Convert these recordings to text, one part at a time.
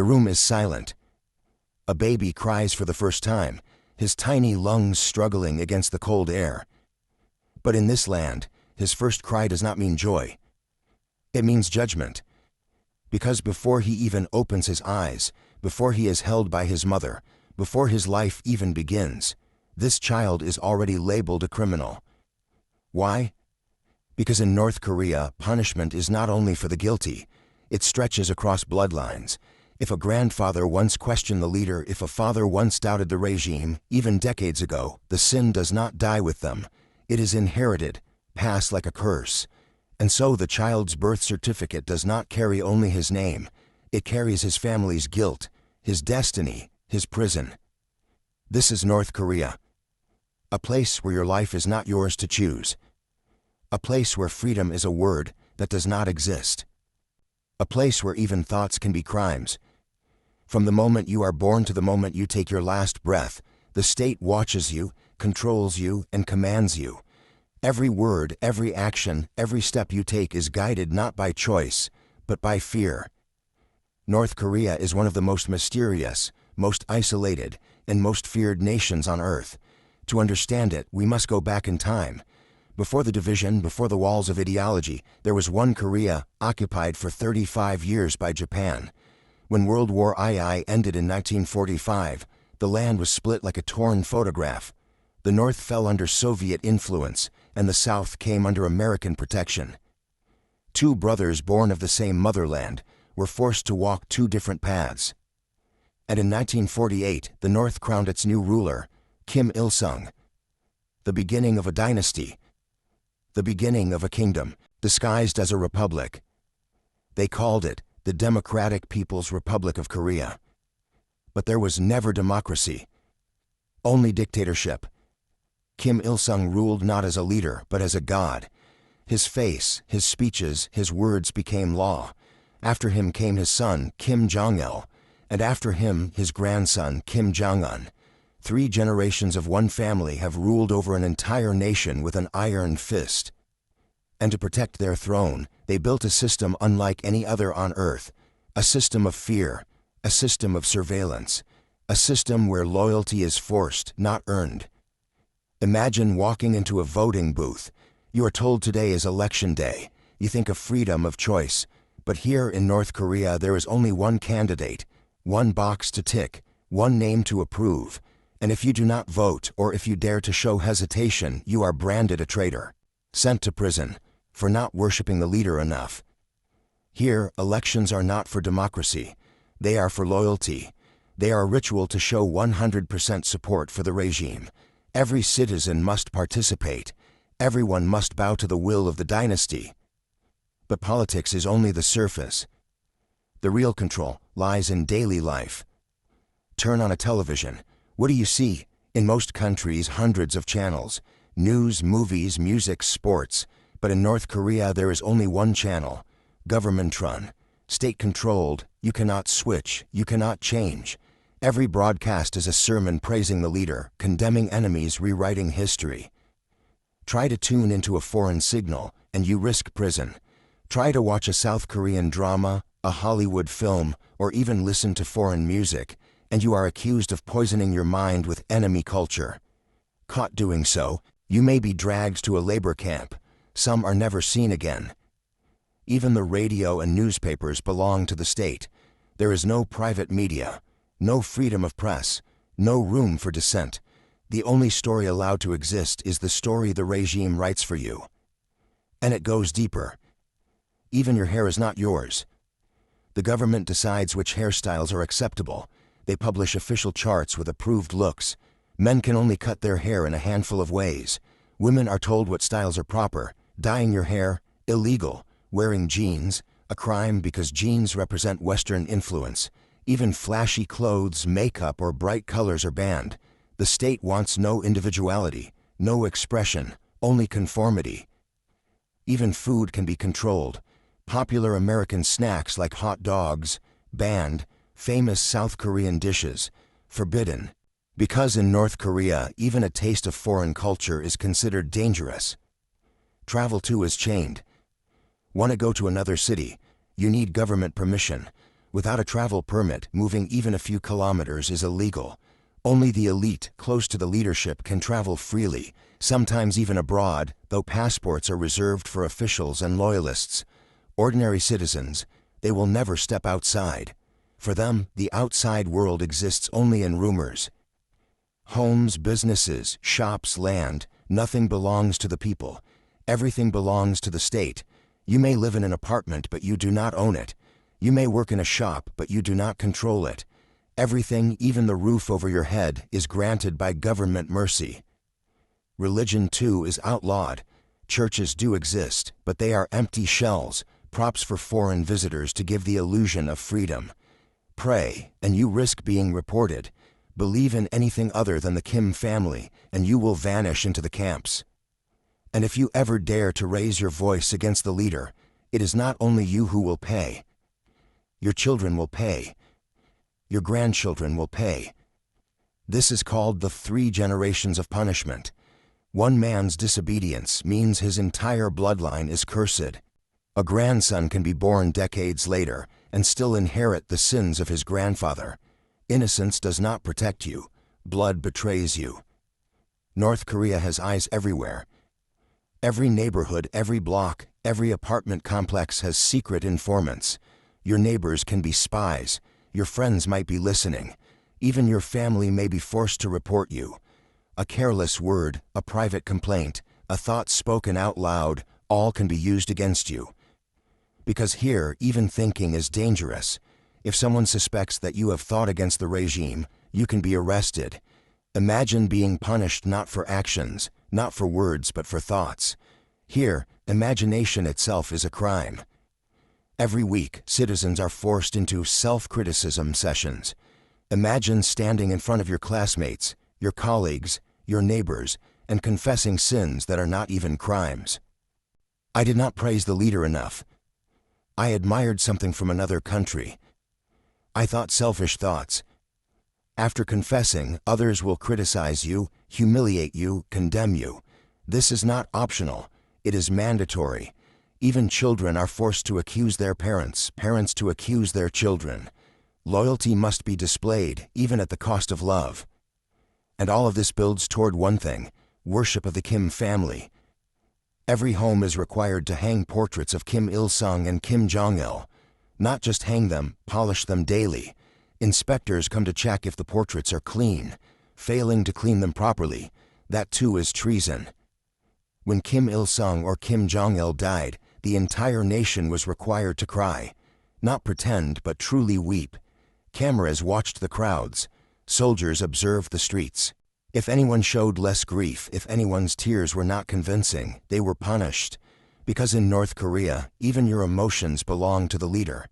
The room is silent. A baby cries for the first time, his tiny lungs struggling against the cold air. But in this land, his first cry does not mean joy. It means judgment. Because before he even opens his eyes, before he is held by his mother, before his life even begins, this child is already labeled a criminal. Why? Because in North Korea, punishment is not only for the guilty, it stretches across bloodlines. If a grandfather once questioned the leader, if a father once doubted the regime, even decades ago, the sin does not die with them. It is inherited, passed like a curse. And so the child's birth certificate does not carry only his name, it carries his family's guilt, his destiny, his prison. This is North Korea. A place where your life is not yours to choose. A place where freedom is a word that does not exist. A place where even thoughts can be crimes. From the moment you are born to the moment you take your last breath, the state watches you, controls you, and commands you. Every word, every action, every step you take is guided not by choice, but by fear. North Korea is one of the most mysterious, most isolated, and most feared nations on Earth. To understand it, we must go back in time. Before the division, before the walls of ideology, there was one Korea, occupied for 35 years by Japan. When World War II ended in 1945, the land was split like a torn photograph. The North fell under Soviet influence, and the South came under American protection. Two brothers born of the same motherland were forced to walk two different paths. And in 1948, the North crowned its new ruler, Kim Il-sung. The beginning of a dynasty. The beginning of a kingdom, disguised as a republic. They called it the Democratic People's Republic of Korea. But there was never democracy. Only dictatorship. Kim Il-sung ruled not as a leader, but as a god. His face, his speeches, his words became law. After him came his son, Kim Jong-il, and after him, his grandson, Kim Jong-un. 3 generations of one family have ruled over an entire nation with an iron fist. And to protect their throne, they built a system unlike any other on Earth. A system of fear, a system of surveillance, a system where loyalty is forced, not earned. Imagine walking into a voting booth. You are told today is election day. You think of freedom of choice. But here in North Korea there is only one candidate, one box to tick, one name to approve. And if you do not vote or if you dare to show hesitation, you are branded a traitor, sent to prison, for not worshiping the leader enough. Here, elections are not for democracy. They are for loyalty. They are a ritual to show 100% support for the regime. Every citizen must participate. Everyone must bow to the will of the dynasty. But politics is only the surface. The real control lies in daily life. Turn on a television. What do you see? In most countries, hundreds of channels. News, movies, music, sports. But in North Korea, there is only one channel. Government-run. State-controlled. You cannot switch. You cannot change. Every broadcast is a sermon praising the leader, condemning enemies, rewriting history. Try to tune into a foreign signal, and you risk prison. Try to watch a South Korean drama, a Hollywood film, or even listen to foreign music, and you are accused of poisoning your mind with enemy culture. Caught doing so, you may be dragged to a labor camp. Some are never seen again. Even the radio and newspapers belong to the state. There is no private media, no freedom of press, no room for dissent. The only story allowed to exist is the story the regime writes for you. And it goes deeper. Even your hair is not yours. The government decides which hairstyles are acceptable. They publish official charts with approved looks. Men can only cut their hair in a handful of ways. Women are told what styles are proper. Dyeing your hair, illegal. Wearing jeans, a crime because jeans represent Western influence. Even flashy clothes, makeup, or bright colors are banned. The state wants no individuality, no expression, only conformity. Even food can be controlled. Popular American snacks like hot dogs, banned. Famous South Korean dishes, forbidden. Because in North Korea, even a taste of foreign culture is considered dangerous. Travel too is chained. Want to go to another city? You need government permission. Without a travel permit, moving even a few kilometers is illegal. Only the elite, close to the leadership, can travel freely, sometimes even abroad, though passports are reserved for officials and loyalists. Ordinary citizens, they will never step outside. For them, the outside world exists only in rumors. Homes, businesses, shops, land, nothing belongs to the people. Everything belongs to the state. You may live in an apartment, but you do not own it. You may work in a shop, but you do not control it. Everything, even the roof over your head, is granted by government mercy. Religion, too, is outlawed. Churches do exist, but they are empty shells, props for foreign visitors to give the illusion of freedom. Pray, and you risk being reported. Believe in anything other than the Kim family, and you will vanish into the camps. And if you ever dare to raise your voice against the leader, it is not only you who will pay. Your children will pay. Your grandchildren will pay. This is called the 3 generations of punishment. One man's disobedience means his entire bloodline is cursed. A grandson can be born decades later and still inherit the sins of his grandfather. Innocence does not protect you. Blood betrays you. North Korea has eyes everywhere. Every neighborhood, every block, every apartment complex has secret informants. Your neighbors can be spies. Your friends might be listening. Even your family may be forced to report you. A careless word, a private complaint, a thought spoken out loud, all can be used against you. Because here, even thinking is dangerous. If someone suspects that you have thought against the regime, you can be arrested. Imagine being punished not for actions, not for words, but for thoughts. Here, imagination itself is a crime. Every week, citizens are forced into self-criticism sessions. Imagine standing in front of your classmates, your colleagues, your neighbors, and confessing sins that are not even crimes. I did not praise the leader enough. I admired something from another country. I thought selfish thoughts. After confessing, others will criticize you, humiliate you, condemn you. This is not optional. It is mandatory. Even children are forced to accuse their parents, parents to accuse their children. Loyalty must be displayed, even at the cost of love. And all of this builds toward one thing: worship of the Kim family. Every home is required to hang portraits of Kim Il-sung and Kim Jong-il. Not just hang them, polish them daily. Inspectors come to check if the portraits are clean. Failing to clean them properly, that too is treason. When Kim Il-sung or Kim Jong-il died, the entire nation was required to cry. Not pretend, but truly weep. Cameras watched the crowds. Soldiers observed the streets. If anyone showed less grief, if anyone's tears were not convincing, they were punished. Because in North Korea, even your emotions belong to the leader.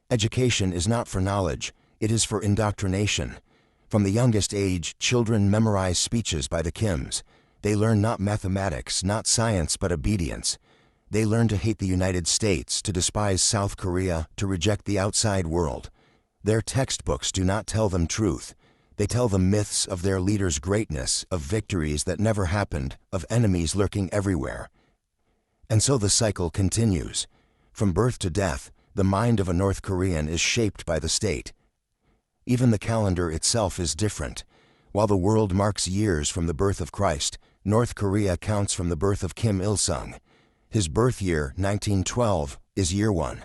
Education is not for knowledge, it is for indoctrination. From the youngest age, children memorize speeches by the Kims. They learn not mathematics, not science, but obedience. They learn to hate the United States, to despise South Korea, to reject the outside world. Their textbooks do not tell them truth. They tell them myths of their leader's greatness, of victories that never happened, of enemies lurking everywhere. And so the cycle continues. From birth to death, the mind of a North Korean is shaped by the state. Even the calendar itself is different. While the world marks years from the birth of Christ, North Korea counts from the birth of Kim Il-sung. His birth year, 1912, is year 1.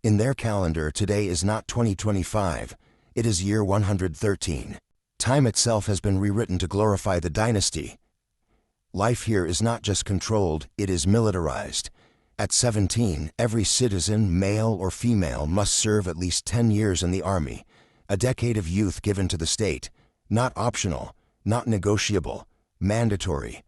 In their calendar, today is not 2025, it is year 113. Time itself has been rewritten to glorify the dynasty. Life here is not just controlled, it is militarized. At 17, every citizen, male or female, must serve at least 10 years in the army, a decade of youth given to the state, not optional, not negotiable, mandatory.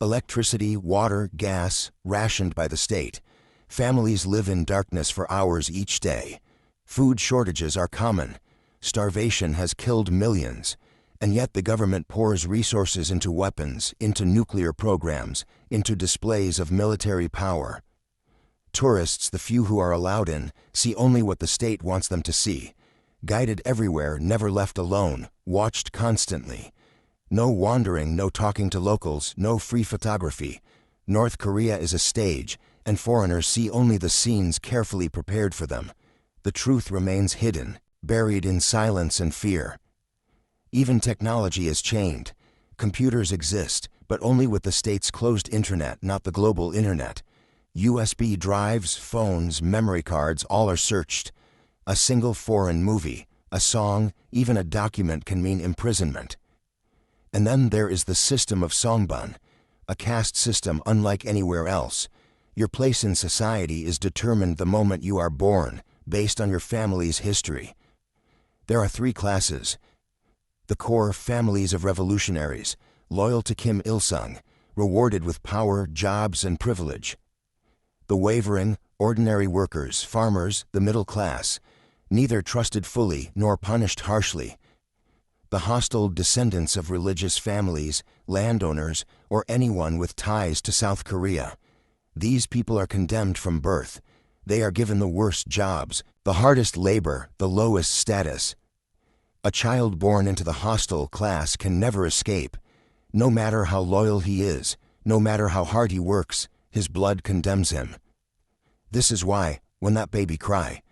Electricity, water, gas, rationed by the state. Families live in darkness for hours each day. Food shortages are common. Starvation has killed millions. And yet the government pours resources into weapons, into nuclear programs, into displays of military power. Tourists, the few who are allowed in, see only what the state wants them to see. Guided everywhere, never left alone, watched constantly. No wandering, no talking to locals, no free photography. North Korea is a stage, and foreigners see only the scenes carefully prepared for them. The truth remains hidden, buried in silence and fear. Even technology is chained. Computers exist, but only with the state's closed internet, not the global internet. USB drives, phones, memory cards, all are searched. A single foreign movie, a song, even a document can mean imprisonment. And then there is the system of songbun, a caste system unlike anywhere else. Your place in society is determined the moment you are born, based on your family's history. There are 3 classes. The core families of revolutionaries, loyal to Kim Il-sung, rewarded with power, jobs, and privilege. The wavering, ordinary workers, farmers, the middle class, neither trusted fully nor punished harshly. The hostile descendants of religious families, landowners, or anyone with ties to South Korea. These people are condemned from birth. They are given the worst jobs, the hardest labor, the lowest status. A child born into the hostile class can never escape. No matter how loyal he is, no matter how hard he works, his blood condemns him. This is why, when that baby cry,